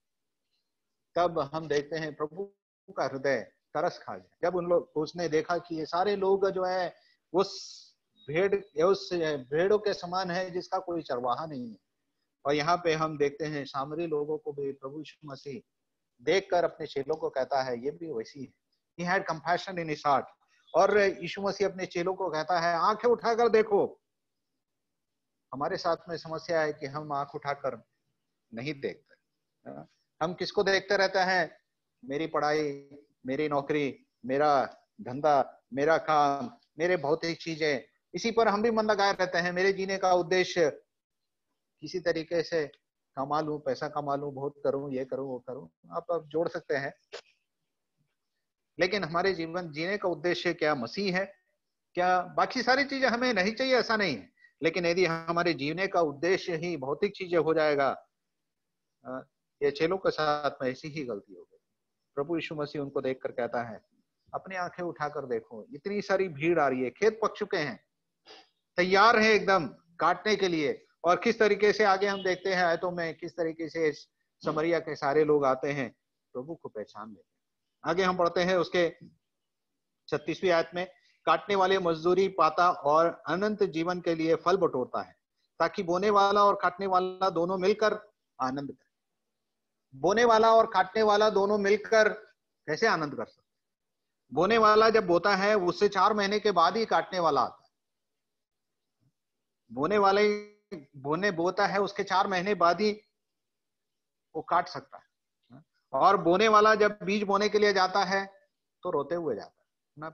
तब हम देखते हैं प्रभु का हृदय तरस खा गया जब उसने देखा कि ये सारे लोग जो है उस भेड़ों के समान है जिसका कोई चरवाहा नहीं है। और यहाँ पे हम देखते हैं सामरी लोगों को भी प्रभु यीशु मसीह देखकर अपने चेलों को कहता है ये भी वैसी है। He had compassion in his heart। और यीशु मसीह अपने चेलों को कहता है आंखें उठाकर देखो। हमारे साथ में समस्या है कि हम आंख उठाकर नहीं देखते। हम किसको देखते रहते हैं? मेरी पढ़ाई, मेरी नौकरी, मेरा धंधा, मेरा काम, मेरे भौतिक चीजें, इसी पर हम भी मन लगाए रहते हैं। मेरे जीने का उद्देश्य किसी तरीके से कमा लूं, पैसा कमा लूं, बहुत करूं, ये करूं, वो करूं, आप जोड़ सकते हैं। लेकिन हमारे जीवन जीने का उद्देश्य क्या मसीह है? क्या बाकी सारी चीजें हमें नहीं चाहिए? ऐसा नहीं है। लेकिन यदि हमारे जीने का उद्देश्य ही भौतिक चीजें हो जाएगा, ये चेलों के साथ में ऐसी ही गलती हो गई। प्रभु यीशु मसीह उनको देखकर कहता है अपनी आंखें उठाकर देखो, इतनी सारी भीड़ आ रही है, खेत पक चुके हैं, तैयार है एकदम काटने के लिए। और किस तरीके से आगे हम देखते हैं आयतों में, किस तरीके से समरिया के सारे लोग आते हैं, प्रभु को पहचान लेते हैं। आगे हम पढ़ते हैं उसके 36वीं आयत में, काटने वाले मजदूरी पाता और अनंत जीवन के लिए फल बटोरता है, ताकि बोने वाला और काटने वाला दोनों मिलकर आनंद करें। बोने वाला और काटने वाला दोनों मिलकर कैसे आनंद कर सकते? बोने वाला जब बोता है उससे 4 महीने के बाद ही काटने वाला आता है। बोने बोता है उसके 4 महीने बाद ही वो काट सकता है। और बोने वाला जब बीज बोने के लिए जाता है तो रोते हुए जाता है ना।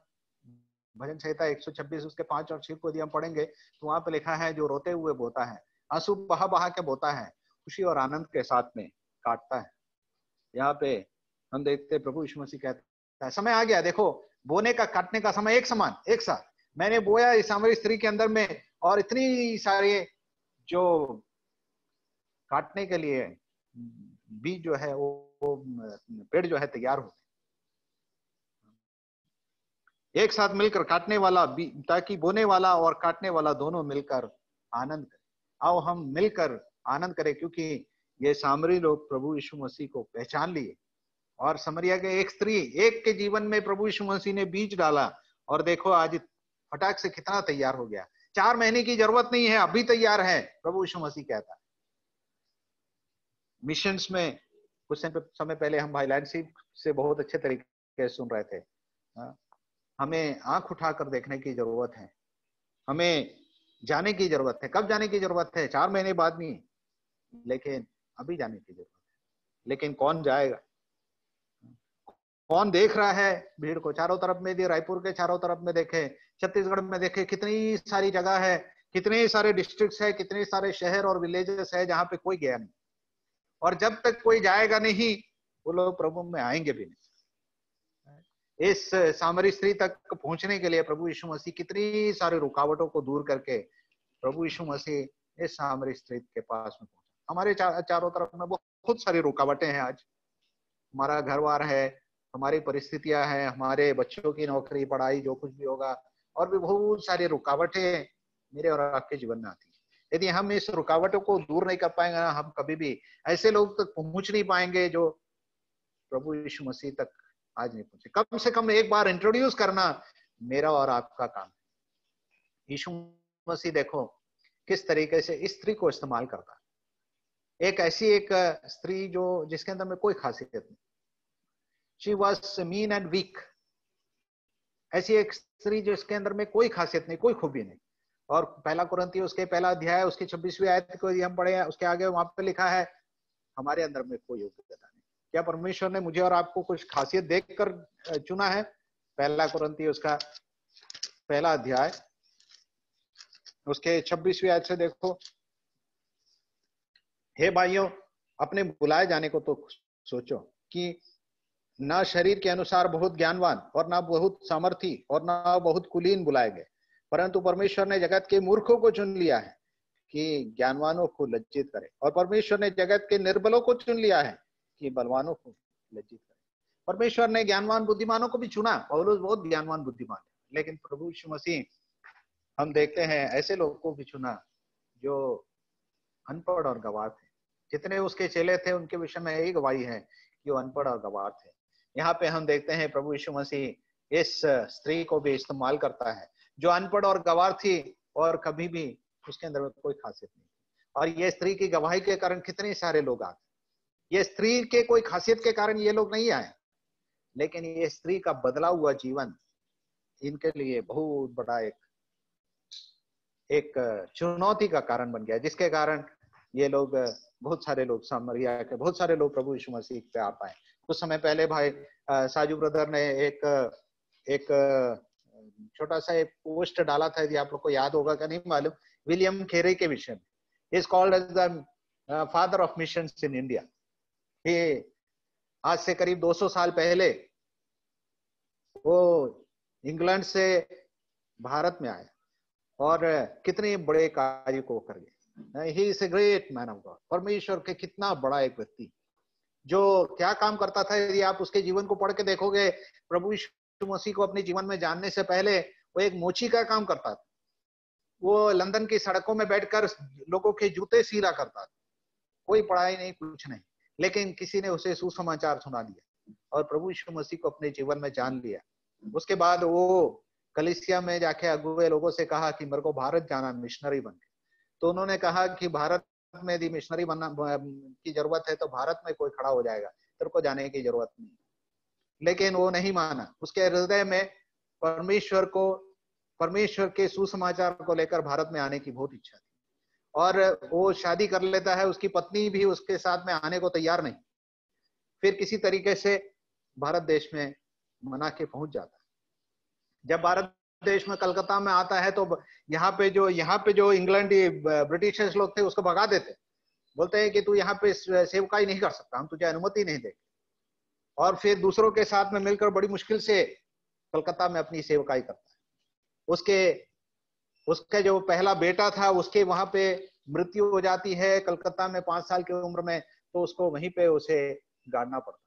भजन संहिता 126 उसके 5 और 6 को यदि हम पढ़ेंगे तो वहां पे लिखा है, जो रोते हुए बोता है, आंसू बहा बहा के बोता है, खुशी और आनंद के साथ में काटता है। यहाँ पे हम देखते हैं प्रभु यीशु मसीह कहता है समय आ गया, देखो बोने का काटने का समय एक समान, एक साथ मैंने बोया इस सामरी स्त्री के अंदर में, और इतनी सारे जो काटने के लिए बीज जो है वो पेड़ जो है तैयार हो एक साथ मिलकर काटने वाला, ताकि बोने वाला और काटने वाला दोनों मिलकर आनंद करें। आओ हम मिलकर आनंद करें, क्योंकि ये सामरी लोग प्रभु यीशु मसीह को पहचान लिए। और समरिया के एक स्त्री, एक के जीवन में प्रभु यीशु मसीह ने बीज डाला, और देखो आज फटाक से कितना तैयार हो गया। 4 महीने की जरूरत नहीं है, अभी तैयार है, प्रभु यीशु मसीह कहता है। मिशंस में कुछ समय पहले हम भाई लैंडसी से बहुत अच्छे तरीके से सुन रहे थे। हमें आंख उठाकर देखने की जरूरत है, हमें जाने की जरूरत है। कब जाने की जरूरत है? 4 महीने बाद नहीं, लेकिन अभी जाने की जरूरत है। लेकिन कौन जाएगा? कौन देख रहा है भीड़ को? चारों तरफ में, रायपुर के चारों तरफ में देखे, छत्तीसगढ़ में देखे, कितनी सारी जगह है, कितने सारे डिस्ट्रिक्ट्स है, कितने सारे शहर और विलेजेस है जहां पे कोई गया नहीं। और जब तक कोई जाएगा नहीं, वो लोग प्रभु में आएंगे भी नहीं। इस सामरी स्त्री तक पहुंचने के लिए प्रभु यीशु मसीह कितनी सारी रुकावटों को दूर करके प्रभु यीशु मसीह इस सामरी स्त्री के पास में पहुंचा। हमारे चारों तरफ में बहुत सारी रुकावटें हैं। आज हमारा घर बार है, हमारी परिस्थितियां हैं, हमारे बच्चों की नौकरी, पढ़ाई, जो कुछ भी होगा, और भी बहुत सारी रुकावटें मेरे और आपके जीवन में आती है। यदि हम इस रुकावटों को दूर नहीं कर पाएंगे ना, हम कभी भी ऐसे लोग तक पहुंच नहीं पाएंगे जो प्रभु यीशु मसीह तक आज नहीं पहुंचे। कम से कम एक बार इंट्रोड्यूस करना मेरा और आपका काम है। यीशु मसीह देखो किस तरीके से इस स्त्री को इस्तेमाल करता है। एक ऐसी स्त्री जो जिसके अंदर में कोई खासियत नहीं। She was mean and weak, ऐसी एक स्त्री जिसके अंदर में कोई खासियत नहीं, कोई खूबी नहीं। और पहला कुरिन्थियों उसके पहला अध्याय उसकी 26वीं आयत को हम पढ़े हैं, उसके आगे वहां पे लिखा है हमारे अंदर में कोई योग्यता नहीं। क्या परमेश्वर ने मुझे और आपको कुछ खासियत देखकर चुना है? पहला कुरिन्थियों उसका पहला अध्याय उसके 26वीं आयत से देखो, हे भाइयों, अपने बुलाए जाने को तो सोचो कि ना शरीर के अनुसार बहुत ज्ञानवान और ना बहुत सामर्थी और ना बहुत कुलीन बुलाए गए, परंतु परमेश्वर ने जगत के मूर्खों को चुन लिया है कि ज्ञानवानों को लज्जित करे, और परमेश्वर ने जगत के निर्बलों को चुन लिया है कि बलवानों को लज्जित करे। परमेश्वर ने ज्ञानवान बुद्धिमानों को भी चुना। पौलुस बहुत ज्ञानवान बुद्धिमान है, लेकिन प्रभु यीशु मसीह हम देखते हैं ऐसे लोगों को भी चुना जो अनपढ़ और गवार थे। जितने उसके चेले थे उनके विषय में यही गवाही है कि वो अनपढ़ और गवार थे। यहाँ पे हम देखते हैं प्रभु यीशु मसीह इस स्त्री को भी इस्तेमाल करता है जो अनपढ़ और गवार थी और कभी भी उसके अंदर में कोई खासियत नहीं। और ये स्त्री की गवाही के कारण कितने सारे लोग आ गए। ये स्त्री के कोई खासियत के कारण ये लोग नहीं आए, लेकिन ये स्त्री का बदला हुआ जीवन इनके लिए बहुत बड़ा एक चुनौती का कारण बन गया, जिसके कारण ये लोग बहुत सारे लोग सामरिया के बहुत सारे लोग प्रभु यीशु मसीह पे आ पाए। कुछ समय पहले भाई साजू ब्रदर ने एक छोटा सा एक पोस्ट डाला था, यदि आप लोग को याद होगा क्या नहीं मालूम, विलियम खेरे के विषय में। Is called as the father of missions in India. ये आज से करीब 200 साल पहले वो इंग्लैंड से भारत में आए और कितने बड़े कार्य को कर गए। He is a great man of God. परमेश्वर के कितना बड़ा एक व्यक्ति जो क्या काम करता था, यदि आप उसके जीवन को पढ़ के देखोगे, प्रभु यीशु मसीह को अपने जीवन में जानने से पहले वो एक मोची का काम करता था। वो लंदन की सड़कों में बैठकर लोगों के जूते सीला करता था। कोई पढ़ाई नहीं, कुछ नहीं, लेकिन किसी ने उसे सुसमाचार सुना दिया और प्रभु यीशु मसीह को अपने जीवन में जान लिया। उसके बाद वो कलीसिया में जाके अगुवे लोगों से कहा कि मेरे को भारत जाना, मिशनरी बन के। तो उन्होंने कहा कि भारत में यदि मिशनरी बनना की जरूरत है तो भारत में कोई खड़ा हो जाएगा, तेरे को जाने की जरूरत नहीं। लेकिन वो नहीं माना। उसके हृदय में परमेश्वर के सुसमाचार को लेकर भारत में आने की बहुत इच्छा थी, और वो शादी कर लेता है। उसकी पत्नी भी उसके साथ में आने को तैयार नहीं। फिर किसी तरीके से भारत देश में मना के पहुंच जाता है। जब भारत देश में कलकत्ता में आता है तो यहाँ पे जो इंग्लैंड ब्रिटिशर्स लोग थे उसको भगा देते, बोलते हैं कि तू यहाँ पे सेवकाई नहीं कर सकता, हम तुझे अनुमति नहीं देंगे। और फिर दूसरों के साथ में मिलकर बड़ी मुश्किल से कलकत्ता में अपनी सेवकाई करता है। उसका जो पहला बेटा था उसके वहां पे मृत्यु हो जाती है कलकत्ता में 5 साल की उम्र में, तो उसको वहीं पे उसे गाड़ना पड़ता है।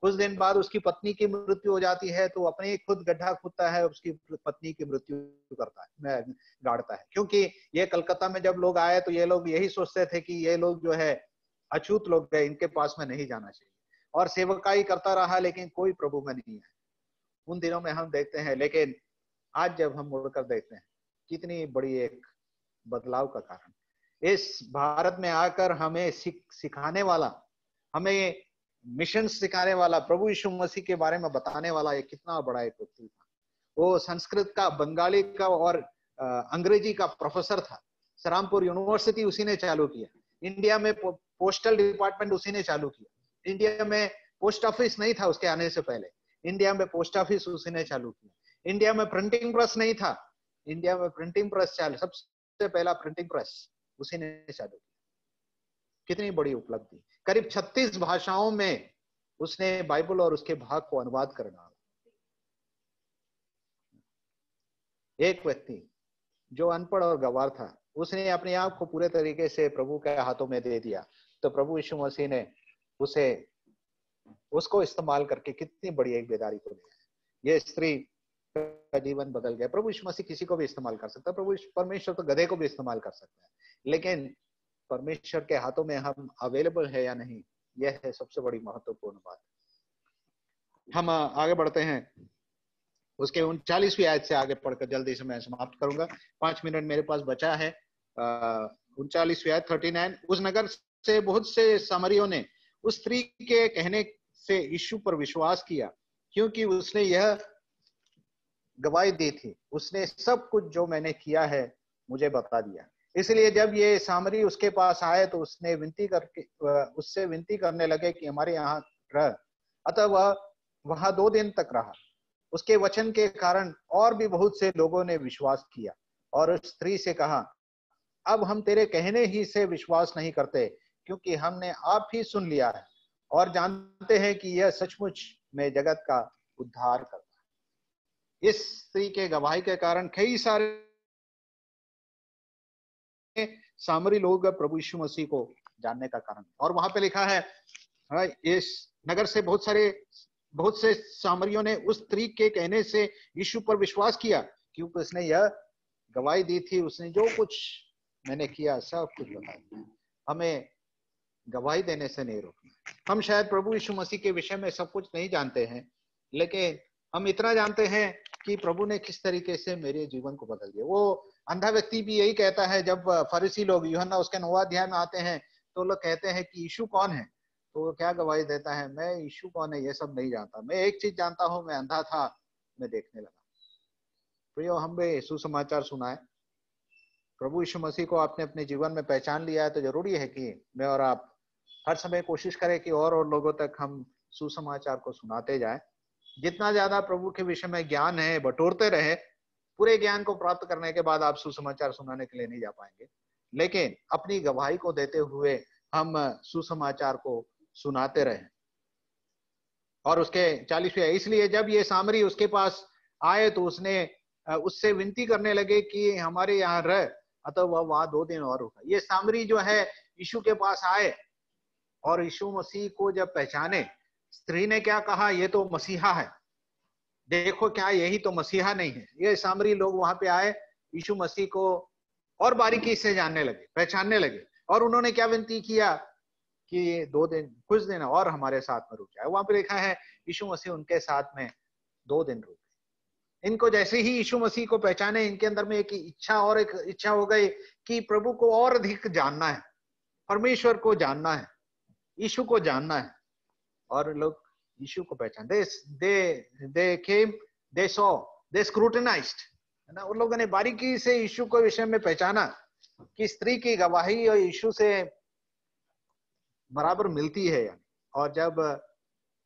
कुछ दिन बाद उसकी पत्नी की मृत्यु हो जाती है, तो अपने खुद गड्ढा खोदता है, उसकी पत्नी की मृत्यु करता है, गाड़ता है। क्योंकि ये कलकत्ता में जब लोग आए तो ये लोग यही सोचते थे कि ये लोग जो है अछूत लोग है, इनके पास में नहीं जाना चाहिए। और सेवकाई करता रहा, लेकिन कोई प्रभु में नहीं है उन दिनों में हम देखते हैं। लेकिन आज जब हम मुड़कर देखते हैं, कितनी बड़ी एक बदलाव का कारण इस भारत में आकर हमें सिखाने वाला, हमें मिशन सिखाने वाला, प्रभु यीशु मसीह के बारे में बताने वाला एक कितना बड़ा एक व्यक्ति था। वो संस्कृत का, बंगाली का और अंग्रेजी का प्रोफेसर था। सरामपुर यूनिवर्सिटी उसी ने चालू किया। इंडिया में पोस्टल डिपार्टमेंट उसी ने चालू किया। इंडिया में पोस्ट ऑफिस नहीं था उसके आने से पहले, इंडिया में पोस्ट ऑफिस उसी ने चालू किया। इंडिया में प्रिंटिंग प्रेस नहीं था, इंडिया में प्रिंटिंग प्रेस सबसे पहला प्रिंटिंग प्रेस उसी ने चालू किया। कितनी बड़ी उपलब्धि। करीब 36 भाषाओं में उसने बाइबल और उसके भाग को अनुवाद कर डाला। एक व्यक्ति जो अनपढ़ और गंवार था, उसने अपने आप को पूरे तरीके से प्रभु के हाथों में दे दिया। तो प्रभु यीशु मसीह ने उसको इस्तेमाल करके कितनी बड़ी एक बेदारी को दिया। ये स्त्री का जीवन बदल गया। प्रभु यीशु मसीह किसी को भी इस्तेमाल कर सकता है। परमेश्वर तो गधे को भी इस्तेमाल कर सकता है, लेकिन परमेश्वर के हाथों में हम अवेलेबल है या नहीं, यह है सबसे बड़ी महत्वपूर्ण बात। हम आगे बढ़ते हैं। उसके 39वीं आयत से आगे पढ़कर जल्दी से मैं समाप्त करूंगा, 5 मिनट मेरे पास बचा है। 39वीं आयत 39। उस नगर से बहुत से सामरियों ने उस स्त्री के कहने से यीशु पर विश्वास किया, क्योंकि उसने गवाही दी थी, उसने सब कुछ जो मैंने किया है मुझे बता दिया। इसलिए जब ये सामरी उसके पास आए तो उसने उससे विनती करने लगे कि हमारे यहाँ रह। अतः वह वहां 2 दिन तक रहा। उसके वचन के कारण और भी बहुत से लोगों ने विश्वास किया और उस स्त्री से कहा, अब हम तेरे कहने ही से विश्वास नहीं करते, क्योंकि हमने आप ही सुन लिया है और जानते हैं कि यह सचमुच में जगत का उद्धार करता है। इस स्त्री के गवाही के कारण कई सारे सामरी लोग प्रभु यीशु मसीह को जानने का कारण। और वहां पे लिखा है, इस नगर से बहुत से सामरियों ने उस स्त्री के कहने से यीशु पर विश्वास किया, क्योंकि उसने यह गवाही दी थी, उसने जो कुछ मैंने किया सब कुछ बताया। हमें गवाही देने से नहीं रोकना। हम शायद प्रभु यीशु मसीह के विषय में सब कुछ नहीं जानते हैं, लेकिन हम इतना जानते हैं कि प्रभु ने किस तरीके से मेरे जीवन को बदल दिया। वो अंधा व्यक्ति भी यही कहता है, जब फरीसी लोग यूहन्ना उसके 9वां अध्याय में आते हैं तो लोग कहते हैं कि यीशु कौन है, तो वो क्या गवाही देता है, मैं यीशु कौन है ये सब नहीं जानता, मैं एक चीज जानता हूं, मैं अंधा था, मैं देखने लगा। तो हम भी सुसमाचार सुनाए। प्रभु यीशु मसीह को आपने अपने जीवन में पहचान लिया है तो जरूरी है कि मैं और आप हर समय कोशिश करें कि और लोगों तक हम सुसमाचार को सुनाते जाएं। जितना ज्यादा प्रभु के विषय में ज्ञान है बटोरते रहे। पूरे ज्ञान को प्राप्त करने के बाद आप सुसमाचार सुनाने के लिए नहीं जा पाएंगे, लेकिन अपनी गवाही को देते हुए हम सुसमाचार को सुनाते रहे। और उसके 40वें, इसलिए जब ये सामरी उसके पास आए तो उससे विनती करने लगे कि हमारे यहाँ रह। अतः वह वहां 2 दिन और रुका। ये सामरी जो है यीशु के पास आए और यीशु मसीह को जब पहचाने, स्त्री ने क्या कहा, ये तो मसीहा है, देखो क्या यही तो मसीहा नहीं है। ये सामरी लोग वहां पे आए, यीशु मसीह को और बारीकी से जानने लगे, पहचानने लगे। और उन्होंने क्या विनती किया कि 2 दिन, कुछ दिन और हमारे साथ में रुक जाए। वहां पे लिखा है यीशु मसीह उनके साथ में 2 दिन रुके। इनको जैसे ही यीशु मसीह को पहचाने, इनके अंदर में एक इच्छा हो गई कि प्रभु को और अधिक जानना है, परमेश्वर को जानना है, यीशु को जानना है। और लोग यीशु को पहचान, दे केम, दे सॉ, दे स्क्रूटिनाइज्ड, है ना। उन लोगों ने बारीकी से यीशु के विषय में पहचाना कि स्त्री की गवाही और यीशु से बराबर मिलती है। और जब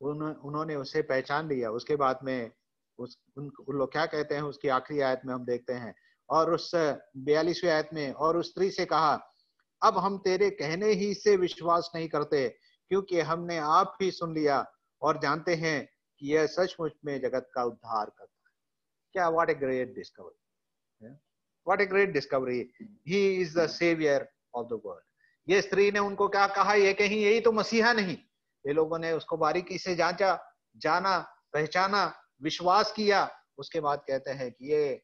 उन्होंने उसे पहचान लिया, उसके बाद में उन लोग क्या कहते हैं, उसकी आखिरी आयत में हम देखते हैं, और उस 42वें आयत में, और उस स्त्री से कहा, अब हम तेरे कहने ही से विश्वास नहीं करते, क्योंकि हमने आप ही सुन लिया और जानते हैं कि यह सचमुच में जगत का उद्धार करता है। क्या, what a great discovery, what a great discovery, he is the saviour of the world. ये स्त्री ने उनको क्या कहा, ये कहीं यही तो मसीहा नहीं। ये लोगों ने उसको बारीकी से जांचा, जाना, पहचाना, विश्वास किया। उसके बाद कहते हैं कि ये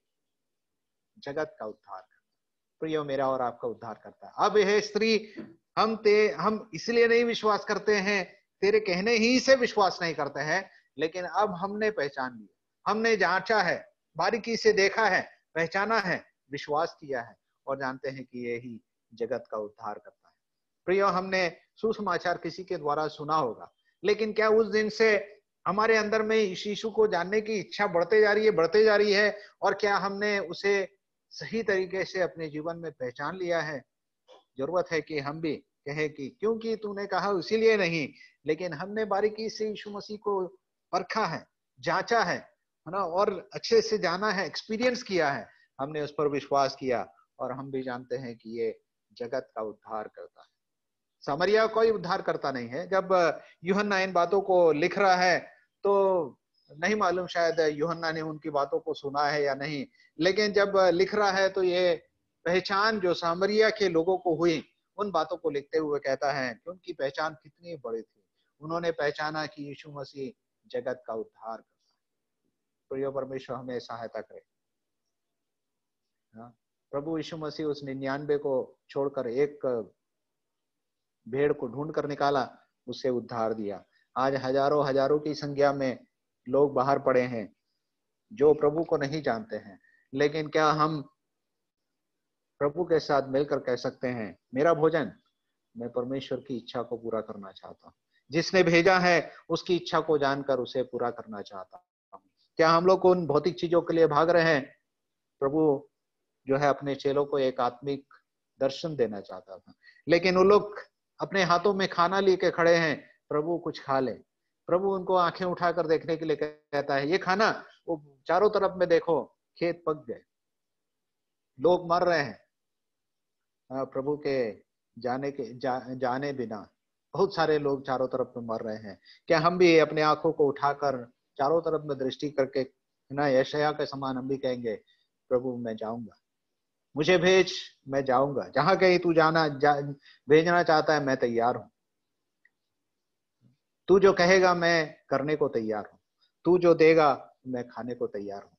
जगत का उद्धार करता है। तो ये मेरा और आपका उद्धार करता है। अब यह स्त्री, हम इसलिए नहीं विश्वास करते हैं, तेरे कहने ही से विश्वास नहीं करते हैं, लेकिन अब हमने पहचान लिया, हमने जांचा है, बारीकी से देखा है, पहचाना है, विश्वास किया है और जानते हैं कि यही जगत का उद्धार करता है। प्रियो, हमने सुसमाचार किसी के द्वारा सुना होगा, लेकिन क्या उस दिन से हमारे अंदर में यीशु को जानने की इच्छा बढ़ते जा रही है? और क्या हमने उसे सही तरीके से अपने जीवन में पहचान लिया है? जरूरत है कि हम भी कहे कि क्योंकि तूने कहा इसीलिए नहीं, लेकिन हमने बारीकी से यीशु मसीह को परखा है, जांचा है ना, और अच्छे से जाना है, एक्सपीरियंस किया है, हमने उस पर विश्वास किया और हम भी जानते हैं कि ये जगत का उद्धार करता है। सामरिया कोई उद्धार करता नहीं है। जब यूहन्ना इन बातों को लिख रहा है तो नहीं मालूम शायद यूहन्ना ने उनकी बातों को सुना है या नहीं, लेकिन जब लिख रहा है तो ये पहचान जो सामरिया के लोगों को हुई, उन बातों को लिखते हुए कहता है कि उनकी पहचान कितनी बड़ी थी। उन्होंने पहचाना कि यीशु मसीह जगत का उद्धार करता है। तो ये परमेश्वर हमें सहायता करे। प्रभु यीशु मसीह उस 99 को छोड़कर एक भेड़ को ढूंढ कर निकाला, उससे उद्धार दिया। आज हजारों की संख्या में लोग बाहर पड़े हैं जो प्रभु को नहीं जानते हैं, लेकिन क्या हम प्रभु के साथ मिलकर कह सकते हैं, मेरा भोजन, मैं परमेश्वर की इच्छा को पूरा करना चाहता हूँ, जिसने भेजा है उसकी इच्छा को जानकर उसे पूरा करना चाहता हूँ। क्या हम लोग उन भौतिक चीजों के लिए भाग रहे हैं? प्रभु जो है अपने चेलों को एक आत्मिक दर्शन देना चाहता था, लेकिन वो लोग अपने हाथों में खाना लेके खड़े हैं, प्रभु कुछ खा ले। प्रभु उनको आंखें उठाकर देखने के लिए कहता है, ये खाना, वो चारों तरफ में देखो, खेत पक गए, लोग मर रहे हैं। प्रभु के जाने बिना बहुत सारे लोग चारों तरफ में मर रहे हैं। क्या हम भी अपने आंखों को उठाकर चारों तरफ में दृष्टि करके ना यशायाह के समान हम भी कहेंगे, प्रभु मैं जाऊंगा, मुझे भेज, मैं जाऊंगा, जहां कहीं तू भेजना चाहता है मैं तैयार हूं। तू जो कहेगा मैं करने को तैयार हूं, तू जो देगा मैं खाने को तैयार हूं।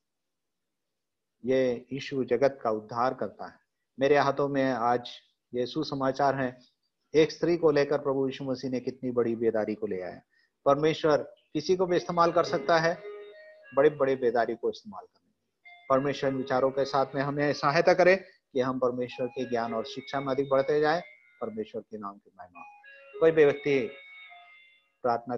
ये यीशु जगत का उद्धार करता है। मेरे हाथों में आज ये सुसमाचार है। एक स्त्री को लेकर प्रभु यीशु मसीह ने कितनी बड़ी बेदारी को ले आया। परमेश्वर किसी को भी इस्तेमाल कर सकता है, बड़ी बड़ी बेदारी को इस्तेमाल करने। परमेश्वर विचारों के साथ में हमें सहायता करे कि हम परमेश्वर के ज्ञान और शिक्षा में अधिक बढ़ते जाए। परमेश्वर के नाम की महिमा। कोई भी व्यक्ति प्रार्थना